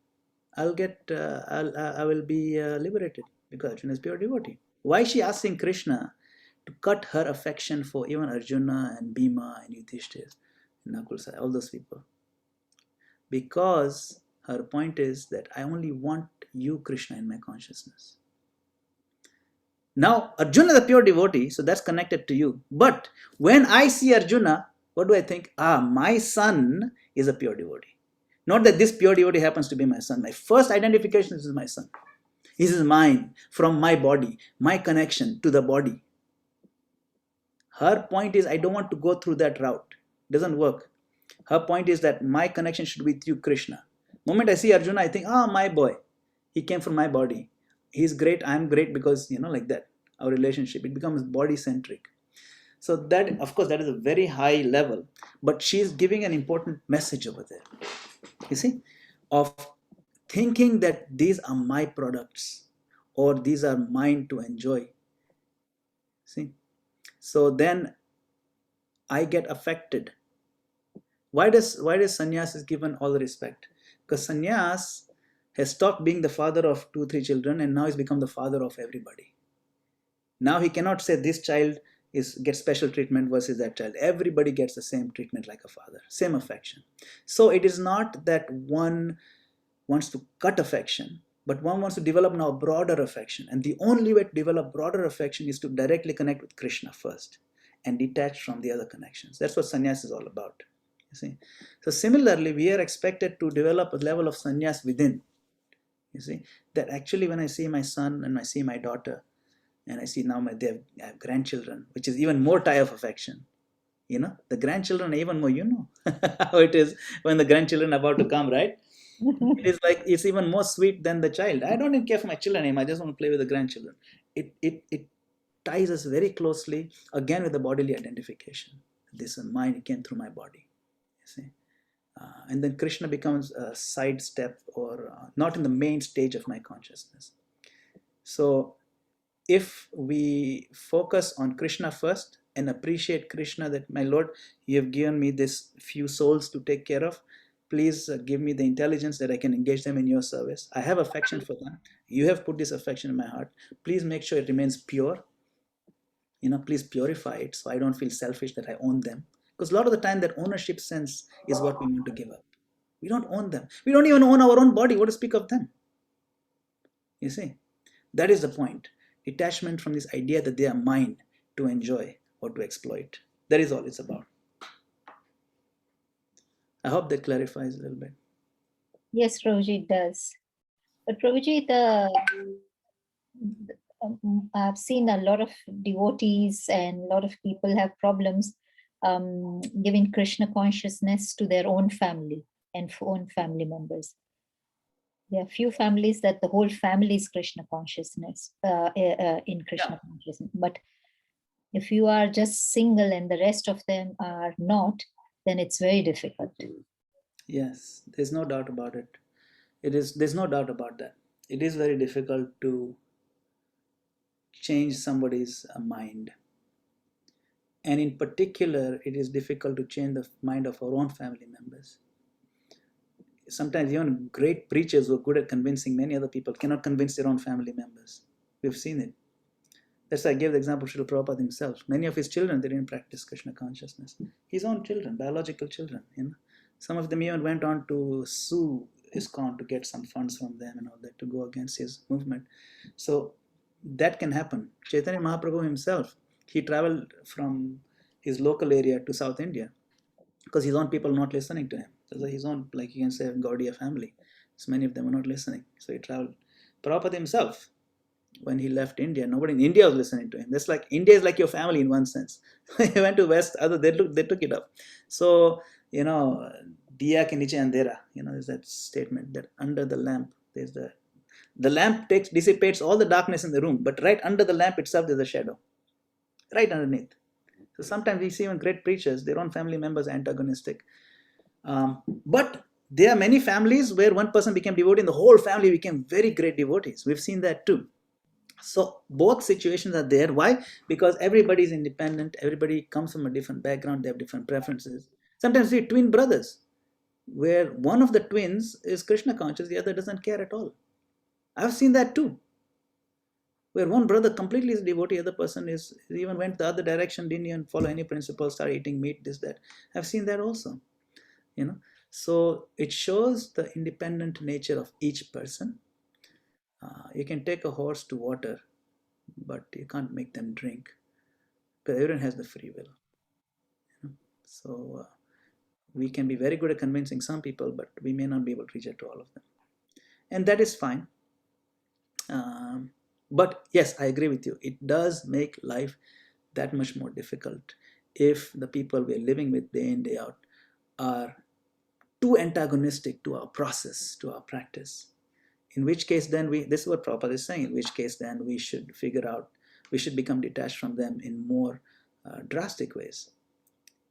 I will be liberated, because Arjuna is pure devotee. Why is she asking Krishna to cut her affection for even Arjuna and Bhima and Yudhishthira and Nakul, all those people? Because her point is that I only want you, Krishna, in my consciousness. Now, Arjuna is a pure devotee, so that's connected to you. But when I see Arjuna, what do I think? My son is a pure devotee. Not that this pure devotee happens to be my son. My first identification is my son. This is mine, from my body, my connection to the body. Her point is, I don't want to go through that route. It doesn't work. Her point is that my connection should be with you, Krishna. The moment I see Arjuna, I think, my boy. He came from my body. He's great, I'm great, because, like that. Our relationship, it becomes body-centric. So that, of course, that is a very high level. But she's giving an important message over there. You see? Of thinking that these are my products, or these are mine to enjoy. See? So then, I get affected. Why does sannyas is given all the respect? Because sannyas has stopped being the father of 2-3 children and now he's become the father of everybody. Now he cannot say this child gets special treatment versus that child. Everybody gets the same treatment like a father, same affection. So it is not that one wants to cut affection, but one wants to develop now a broader affection. And the only way to develop broader affection is to directly connect with Krishna first and detach from the other connections. That's what sannyas is all about. You see? So similarly, we are expected to develop a level of sannyas within. You see, that actually when I see my son and I see my daughter, and I see now they have grandchildren, which is even more type of affection. You know, the grandchildren are even more, you know, how it is when the grandchildren are about to come, right? It is like, it's even more sweet than the child. I don't even care for my children anymore. I just want to play with the grandchildren. It ties us very closely, again, with the bodily identification. This mind came through my body, you see. And then Krishna becomes a sidestep or not in the main stage of my consciousness. So if we focus on Krishna first and appreciate Krishna, that my Lord, you have given me this few souls to take care of. Please give me the intelligence that I can engage them in your service. I have affection for them. You have put this affection in my heart. Please make sure it remains pure. You know, please purify it so I don't feel selfish that I own them. Because a lot of the time that ownership sense is what we want to give up. We don't own them. We don't even own our own body. What to speak of them? You see, that is the point. Detachment from this idea that they are mine to enjoy or to exploit. That is all it's about. I hope that clarifies a little bit. Yes, Prabhuji, it does. But Prabhuji, I've seen a lot of devotees and a lot of people have problems giving Krishna consciousness to their own family and own family members. There are few families that the whole family is Krishna consciousness, in Krishna consciousness. But if you are just single and the rest of them are not, then it's very difficult. Yes, there's no doubt about it. There's no doubt about that. It is very difficult to change somebody's mind. And in particular, it is difficult to change the mind of our own family members. Sometimes even great preachers who are good at convincing many other people cannot convince their own family members. We've seen it. That's why I gave the example of Srila Prabhupada himself. Many of his children, they didn't practice Krishna consciousness. His own children, biological children, you know. Some of them even went on to sue ISKCON to get some funds from them and all that to go against his movement. So that can happen. Chaitanya Mahaprabhu himself, he traveled from his local area to South India because his own people not listening to him. So his own, like you can say, Gaudiya family. So many of them were not listening. So he traveled. Prabhupada himself, when he left India, nobody in India was listening to him. That's like, India is like your family in one sense. He went to West, they took it up. So, you know, Diya ke niche andhera, you know, there's that statement that under the lamp, there's the lamp dissipates all the darkness in the room, but right under the lamp itself, there's a shadow. Right underneath. So sometimes we see even great preachers, their own family members are antagonistic. But there are many families where one person became devotee and the whole family became very great devotees. We've seen that too. So both situations are there. Why? Because everybody is independent. Everybody comes from a different background. They have different preferences. Sometimes we twin brothers, where one of the twins is Krishna conscious, the other doesn't care at all. I've seen that too. Where one brother completely is devotee, other person is even went the other direction, didn't even follow any principles, started eating meat, this, that. I've seen that also. You know, so it shows the independent nature of each person. You can take a horse to water, but you can't make them drink because everyone has the free will. You know? So we can be very good at convincing some people, but we may not be able to reach out to all of them, and that is fine. But yes, I agree with you. It does make life that much more difficult if the people we're living with day in, day out are too antagonistic to our process, to our practice. In which case then this is what Prabhupada is saying, in which case then we should figure out, we should become detached from them in more drastic ways.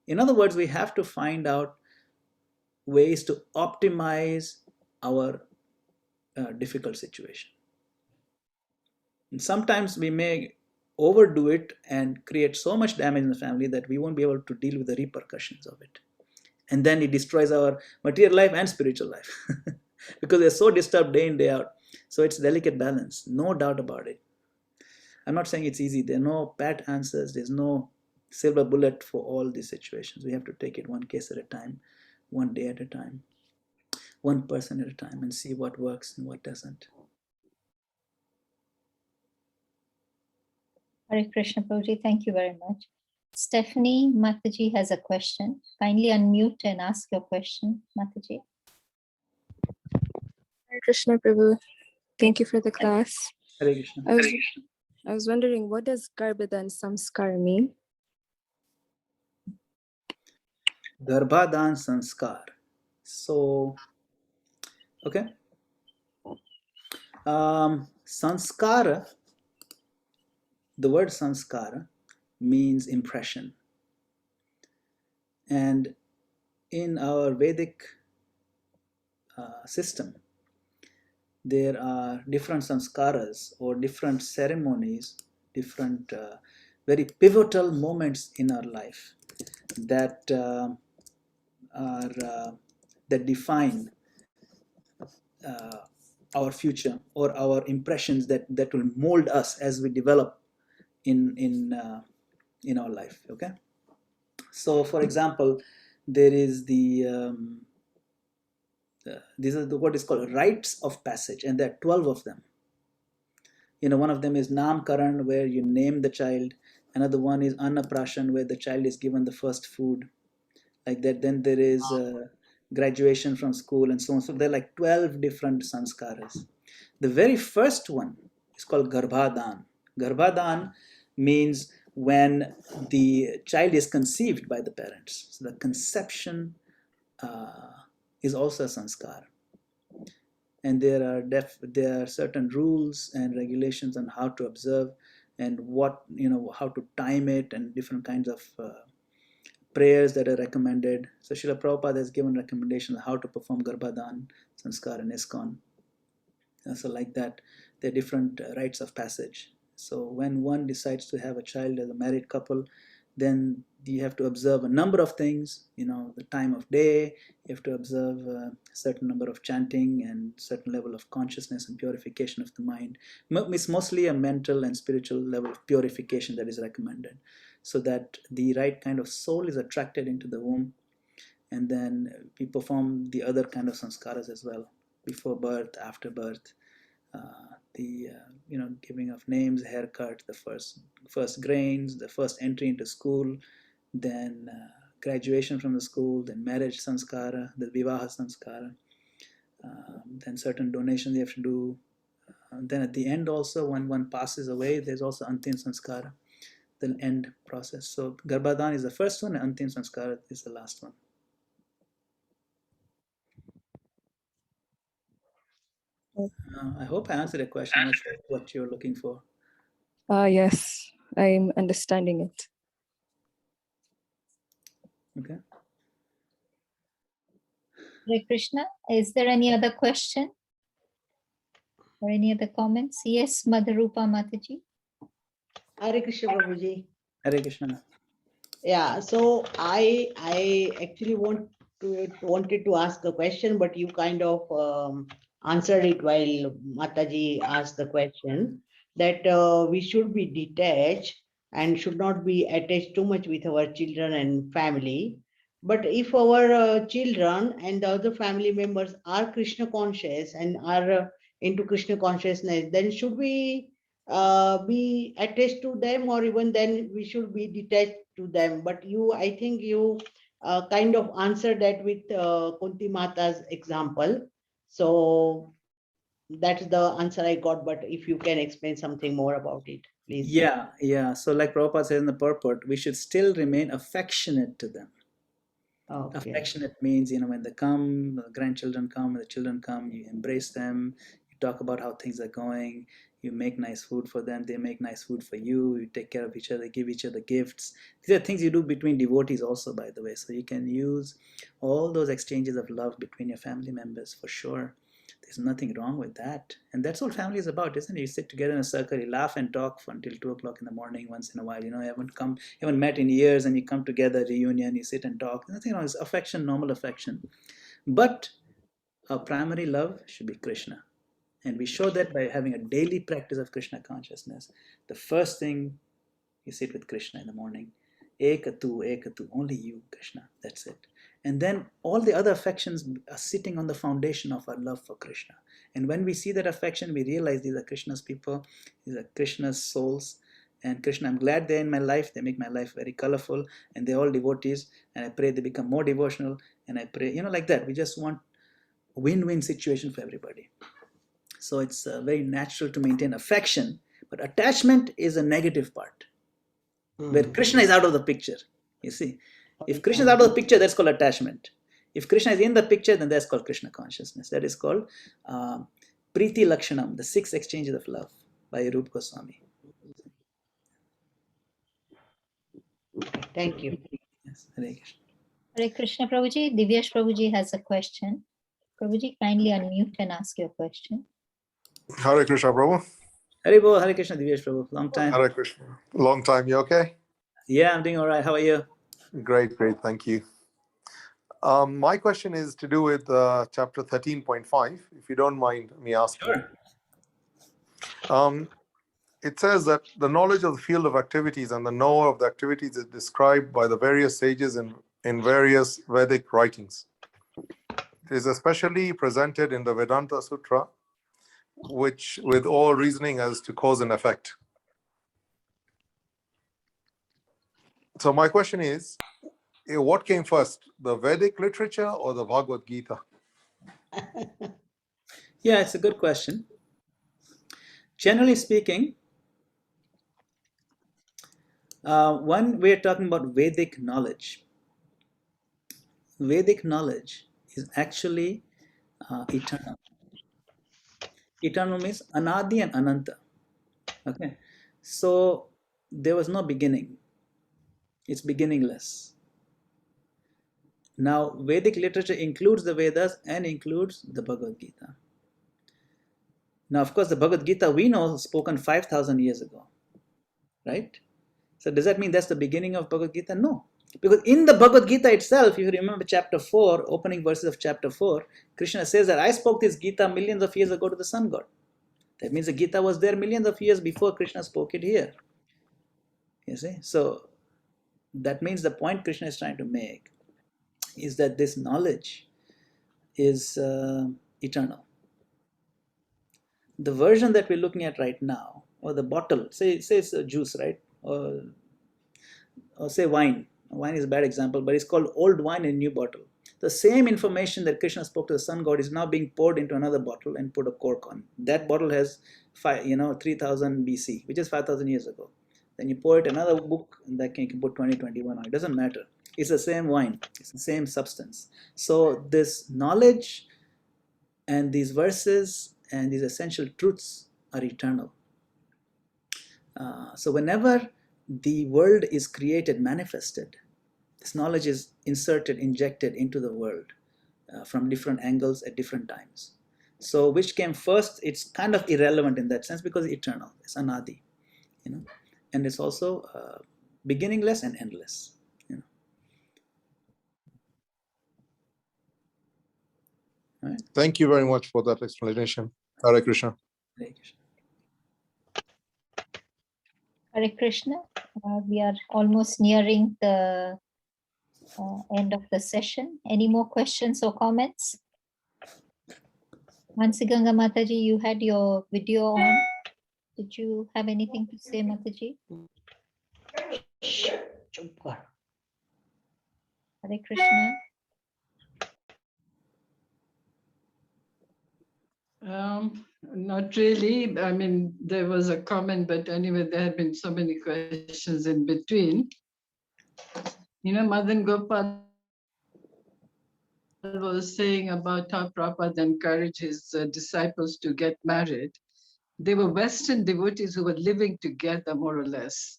In other words, we have to find out ways to optimize our difficult situation. And sometimes we may overdo it and create so much damage in the family that we won't be able to deal with the repercussions of it. And then it destroys our material life and spiritual life because they're so disturbed day in, day out. So it's delicate balance, no doubt about it. I'm not saying it's easy. There are no pat answers. There's no silver bullet for all these situations. We have to take it one case at a time, one day at a time, one person at a time, and see what works and what doesn't. Hare Krishna, Prabhuji. Thank you very much. Stephanie Mataji has a question. Kindly unmute and ask your question, Mataji. Hare Krishna Prabhu, thank you for the class. Hare Krishna. I was wondering, what does Garbhadan Samskar mean? Garbhadan Sanskar. So, okay. Sanskara, the word Sanskara means impression. And in our Vedic system, there are different sanskaras or different ceremonies, different very pivotal moments in our life that that define our future or our impressions that will mold us as we develop in our life. Okay, so for example, there is these are what is called rites of passage, and there are 12 of them. One of them is Namkaran, where you name the child. Another one is Annaprashan, where the child is given the first food, like that. Then there is graduation from school and so on. So there are like 12 different sanskaras. The very first one is called Garbhadan. Garbhadan means when the child is conceived by the parents. So the conception is also a sanskar. And there are certain rules and regulations on how to observe and how to time it, and different kinds of prayers that are recommended. So Srila Prabhupada has given recommendations on how to perform Garbhadan Sanskar in ISKCON. So like that, there are different rites of passage. So when one decides to have a child as a married couple, then you have to observe a number of things, the time of day. You have to observe a certain number of chanting and certain level of consciousness and purification of the mind. It's mostly a mental and spiritual level of purification that is recommended, so that the right kind of soul is attracted into the womb. And then we perform the other kind of sanskaras as well, before birth, after birth, the giving of names, haircut, the first grains, the first entry into school, then graduation from the school, then marriage sanskara, the vivaha sanskara, then certain donations you have to do. Then at the end also, when one passes away, there's also antim sanskara, the end process. So Garbhadan is the first one, and antim sanskara is the last one. I hope I answered the question. I'm not sure what you're looking for. Yes, I'm understanding it. Okay. Hare Krishna. Is there any other question or any other comments? Yes, Madharupa Mataji. Hare Krishna Prabhuji. Hare Krishna. Yeah, so I actually wanted to ask a question, but you kind of answered it while Mataji asked the question, that we should be detached and should not be attached too much with our children and family. But if our children and the other family members are Krishna conscious and are into Krishna consciousness, then should we be attached to them, or even then we should be detached to them? But I think you kind of answered that with Kunti Mata's example. So that's the answer I got. But if you can explain something more about it, please. Yeah. So like Prabhupada says in the Purport, we should still remain affectionate to them. Okay. Affectionate means, when they come, the grandchildren come, when the children come, you embrace them, you talk about how things are going, you make nice food for them, they make nice food for you, you take care of each other, give each other gifts. These are things you do between devotees also, by the way. So you can use all those exchanges of love between your family members for sure. There's nothing wrong with that. And that's what family is about, isn't it? You sit together in a circle, you laugh and talk until 2 o'clock in the morning once in a while. You know, you haven't met in years, and you come together, reunion, you sit and talk. Nothing wrong. It's affection, normal affection. But our primary love should be Krishna. And we show that by having a daily practice of Krishna consciousness. The first thing, you sit with Krishna in the morning. Ekatu, only you, Krishna. That's it. And then all the other affections are sitting on the foundation of our love for Krishna. And when we see that affection, we realize these are Krishna's people, these are Krishna's souls. And Krishna, I'm glad they're in my life. They make my life very colorful, and they're all devotees. And I pray they become more devotional. And I pray, like that. We just want a win-win situation for everybody. So it's very natural to maintain affection, but attachment is a negative part, where Krishna is out of the picture. You see, if Krishna is out of the picture, that's called attachment. If Krishna is in the picture, then that's called Krishna consciousness. That is called Priti Lakshanam, the 6 exchanges of love by Rupa Goswami. Thank you. Yes, Hare Krishna. Hare Krishna, Prabhuji. Divyesh Prabhuji has a question. Prabhuji, kindly unmute and ask your question. Hare Krishna, Prabhu. Hare Bo, Hare Krishna, Divyesh Prabhu. Long time. Hare Krishna. Long time. You okay? Yeah, I'm doing all right. How are you? Great. Thank you. My question is to do with chapter 13.5, if you don't mind me asking. Sure. It says that the knowledge of the field of activities and the knower of the activities is described by the various sages in various Vedic writings. It is especially presented in the Vedanta Sutra, which with all reasoning as to cause and effect. So my question is, what came first, the Vedic literature or the Bhagavad Gita? Yeah, it's a good question. Generally speaking, when we're talking about Vedic knowledge is actually eternal. Eternal means Anadi and Ananta. Okay, so there was no beginning. It's beginningless. Now, Vedic literature includes the Vedas and includes the Bhagavad Gita. Now, of course, the Bhagavad Gita we know was spoken 5,000 years ago, right? So does that mean that's the beginning of Bhagavad Gita? No. Because in the Bhagavad Gita itself, if you remember chapter 4, opening verses of chapter 4, Krishna says that I spoke this Gita millions of years ago to the sun god. That means the Gita was there millions of years before Krishna spoke it here. You see? So that means the point Krishna is trying to make is that this knowledge is eternal. The version that we're looking at right now, or the bottle, say it's a juice, right? Or say wine. Wine is a bad example, but it's called old wine in new bottle. The same information that Krishna spoke to the sun god is now being poured into another bottle and put a cork on. That bottle has 3000 BC, which is 5,000 years ago. Then you pour it another book, and that you can put 2021 on. It doesn't matter. It's the same wine. It's the same substance. So this knowledge and these verses and these essential truths are eternal. So whenever the world is created, manifested, this knowledge is inserted, injected into the world from different angles at different times. So which came first, it's kind of irrelevant in that sense because it's eternal. It's anadi, and it's also beginningless and endless. Right? Thank you very much for that explanation. Hare Krishna. Hare Krishna. Hare Krishna. We are almost nearing the end of the session. Any more questions or comments? Mansiganga Mataji, you had your video on. Did you have anything to say, Mataji? Hare Krishna. Not really. I mean, there was a comment, but anyway, there have been so many questions in between. Madan Gopal was saying about how Prabhupada encouraged his disciples to get married. They were Western devotees who were living together, more or less.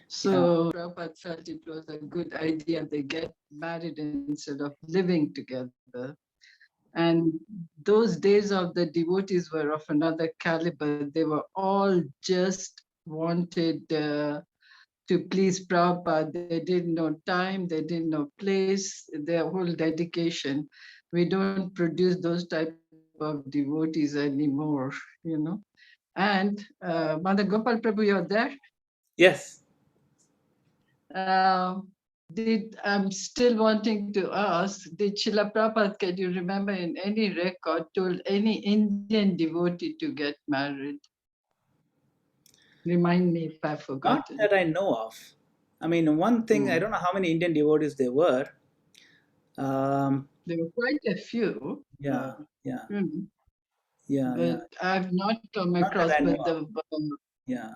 So Prabhupada felt it was a good idea they get married instead of living together. And those days of the devotees were of another caliber. They were all just wanted to please Prabhupada. They didn't know time, they didn't know place, their whole dedication. We don't produce those type of devotees anymore, you know. And Madan Gopal Prabhu, you're there? Yes. I'm still wanting to ask, did Srila Prabhupada, can you remember in any record, told any Indian devotee to get married? Remind me if I've Not forgotten. that I know of. I mean, one thing, I don't know how many Indian devotees there were. There were quite a few. Yeah, yeah, but yeah. I've not come Not across, that I know but the of. Yeah.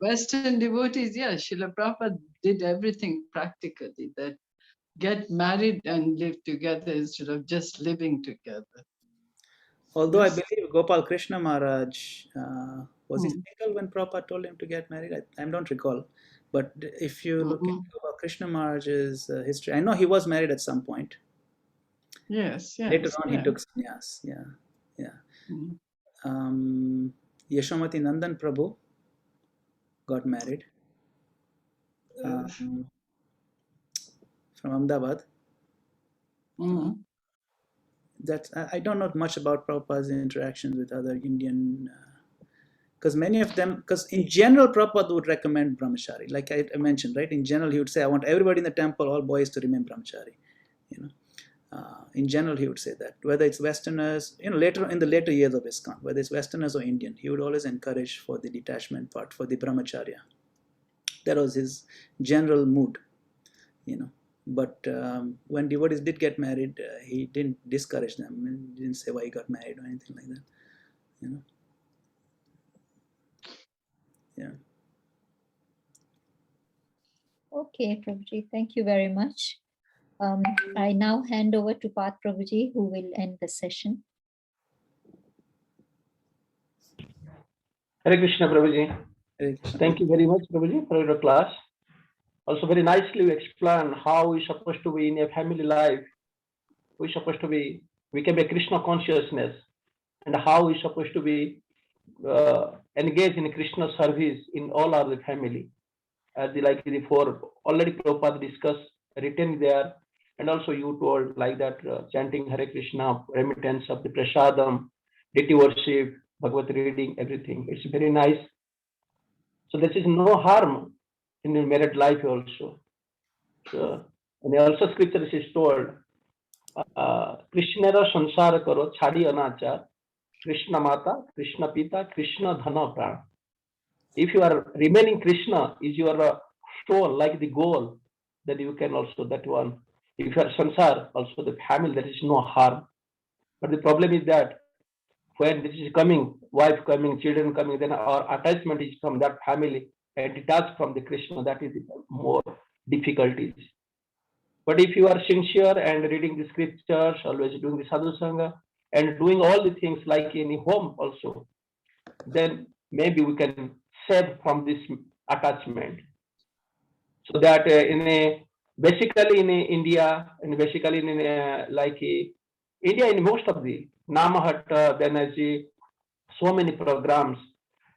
Western devotees, yeah, Srila Prabhupada did everything practically, that get married and live together instead of just living together. Although Yes. I believe Gopal Krishna Maharaj, was he Hmm. single when Prabhupada told him to get married? I don't recall. But if you look at Gopal Krishna Maharaj's history, I know he was married at some point. Yes, Later yes. on, he took sannyas. Yeah, yeah. Mm. Yashomati Nandan Prabhu got married Yes. from Ahmedabad. Mm. I don't know much about Prabhupada's interactions with other Indian, because many of them, because in general, Prabhupada would recommend brahmachari. Like I mentioned, right? In general, he would say, I want everybody in the temple, all boys, to remain brahmachari. You know, in general, he would say that. Whether it's Westerners, later in the later years of ISKCON, whether it's Westerners or Indian, he would always encourage for the detachment part, for the brahmacharya. That was his general mood, But when devotees did get married, he didn't discourage them and didn't say why he got married or anything like that. Yeah. Okay, Prabhuji, thank you very much. I now hand over to Path Prabhuji, who will end the session. Hare Krishna, Prabhuji. Hare Krishna. Thank you very much, Prabhuji, for your class. Also, very nicely you explain how we're supposed to be in a family life. We're supposed to be, become a Krishna consciousness, and how we're supposed to be engaged in Krishna service in all our family. As like before, already Prabhupada discussed, written there, and also you told like that chanting Hare Krishna, remittance of the prasadam, deity worship, Bhagavad reading, everything. It's very nice. So there is no harm in the married life also. So, and also scripture is told, Krishna ra sansara karo chhadi anachar, Krishna mata, Krishna pita, Krishna dhana pran. If you are remaining Krishna is your soul, like the goal, then you can also that one. If you are sansar, also the family, there is no harm. But the problem is that when this is coming, wife coming, children coming, then our attachment is from that family and detached from the Krishna. That is more difficulties. But if you are sincere and reading the scriptures, always doing the sadhu sangha and doing all the things like in a home also, then maybe we can save from this attachment. So that basically in India and basically in India, in most of the Namahat, then I see so many programs,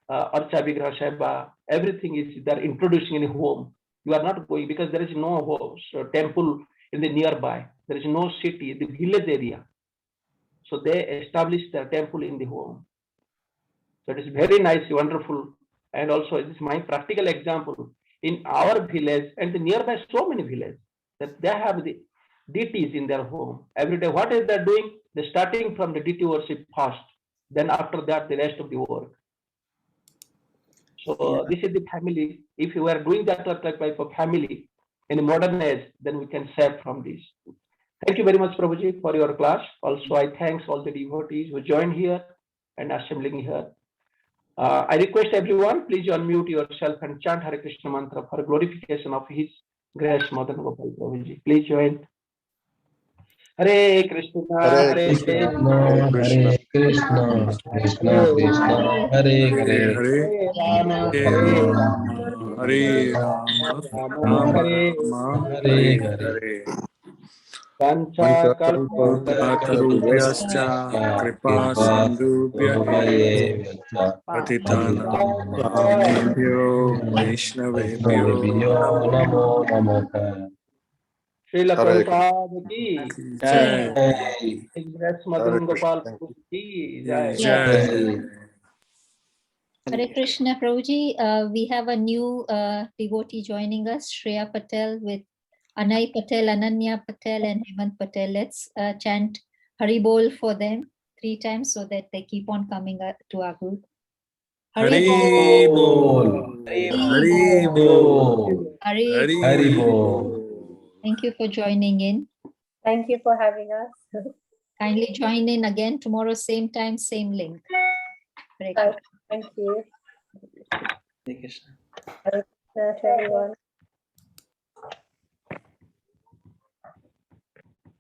Archa Vigraha Seva, everything is they're introducing in a home. You are not going because there is no temple in the nearby. There is no city, the village area. So they established the temple in the home. So it is very nice, wonderful. And also this is my practical example. In our village and the nearby so many villages that they have the deities in their home. Every day, what is they doing? They're starting from the deity worship first. Then after that, the rest of the work. So this is the family. If you are doing that type of family in the modern age, then we can save from this. Thank you very much, Prabhuji, for your class. Also, I thanks all the devotees who joined here and assembling here. I request everyone, please unmute yourself and chant Hare Krishna mantra for glorification of His grace, Madan Gopal Prabhuji. Please join. Hare Krishna, Hare Krishna, Hare Krishna, Krishna, Krishna Krishna, Hare Hare Hare, Hare, Hare Rama, Hare Hare Rama, Hare Rama, Rama, Rama Hare Rama, Hare Hare Hare. Hare. Panchakalpatarubhyascha कृपा sindhubhya सिन्धुभ्य patitanam पतितानां pavanebhyo vaishnavebhyo वैष्णवेभ्यो नमो नमः Srila Hare Krishna. Prabhupada ki Jai. जय His Grace Hare Madan Krishna. Gopal Thank you. ki jai. Jai. जय Hare Krishna, Prabhuji. We have a new devotee joining us, Shreya Patel, with Anai Patel, Ananya Patel, and Hemant Patel. Let's chant Hari Bol for them 3 times so that they keep on coming to our group. Hari Hari Bol. Bol. Hari Hari Bol. Hari Hari Hari बोल Bol. Thank you for joining in. Thank you for having us. Kindly join in again tomorrow, same time, same link. Hare Krishna. Thank you. Hare Krishna. Hare Krishna to everyone.